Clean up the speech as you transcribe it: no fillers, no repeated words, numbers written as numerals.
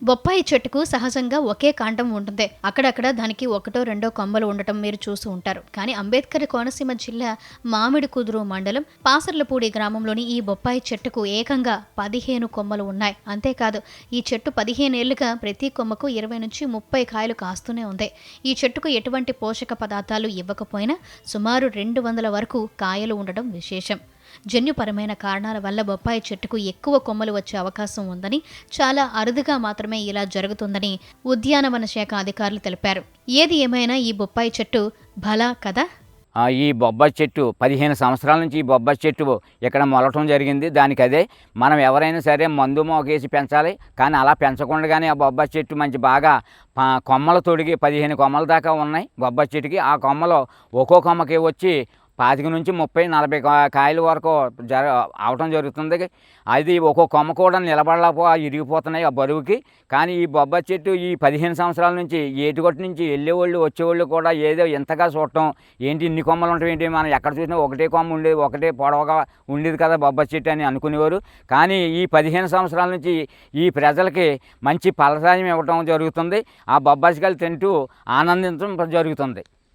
బొప్పాయి చెట్టుకు సహజంగా ఒకే కాండం ఉంటుంది. అక్కడక్కడ దానికి ఒకటో రెండో కొమ్మలు ఉండటం మీరు చూసి ఉంటారు. కానీ అంబేద్కర్ కోనసీమ జిల్లా మామిడి కుదురు మండలం పాసర్లపూడి గ్రామంలోని ఈ బొప్పాయి చెట్టుకు ఏకంగా 15 కొమ్మలు ఉన్నాయి. అంతేకాదు ఈ చెట్టు 15 ఏళ్లుగా ప్రతి కొమ్మకు 20 నుంచి 30 కాయలు కాస్తూనే ఉంది. ఈ చెట్టుకు ఎటువంటి పోషక పదార్థాలు ఇవ్వకపోయినా సుమారు 200 వరకు కాయలు ఉండడం విశేషం. జన్యుపరమైన కారణాల వల్ల బొప్పాయి చెట్టుకు ఎక్కువ కొమ్మలు వచ్చే అవకాశం ఉందని, చాలా అరుదుగా మాత్రమే ఇలా జరుగుతుందని ఉద్యానవన శాఖ అధికారులు తెలిపారు. ఏది ఏమైనా ఈ బొప్పాయి చెట్టు భలా కదా. ఈ బొబ్బాయి చెట్టు 15 సంవత్సరాల నుంచి ఈ బొబ్బాయి చెట్టు ఇక్కడ మొలటం జరిగింది. దానికి అదే మనం ఎవరైనా సరే మందు మోకేసి పెంచాలి. కానీ అలా పెంచకుండానే ఆ బొబ్బాయి చెట్టు మంచి బాగా కొమ్మలు తొడిగి 15 కొమ్మల దాకా ఉన్నాయి బొబ్బాయి చెట్టుకి. ఆ కొమ్మలో ఒక్కో కొమ్మకి వచ్చి 25 నుంచి 30, 40 కాయల వరకు అవటం జరుగుతుంది. అది ఒక్కో కొమ్మ కూడా ఇరిగిపోతున్నాయి ఆ బరువుకి. కానీ ఈ బొబ్బాయి చెట్టు ఈ 15 సంవత్సరాల నుంచి ఏటుగొట్టు నుంచి వెళ్ళేవాళ్ళు వచ్చేవాళ్ళు కూడా ఏదో ఇంతగా చూడటం, ఏంటి ఇన్ని కొమ్మలు ఉంటాయి ఏంటి, మనం ఎక్కడ చూసినా ఒకటే కొమ్మ ఉండేది, ఒకటే పొడవగా ఉండేది కదా బొబ్బాయి చెట్టు అని అనుకునేవారు. కానీ ఈ 15 సంవత్సరాల నుంచి ఈ ప్రజలకి మంచి ఫలసాయం ఇవ్వటం జరుగుతుంది. ఆ బొబ్బాయికాయలు తింటూ ఆనందించడం జరుగుతుంది.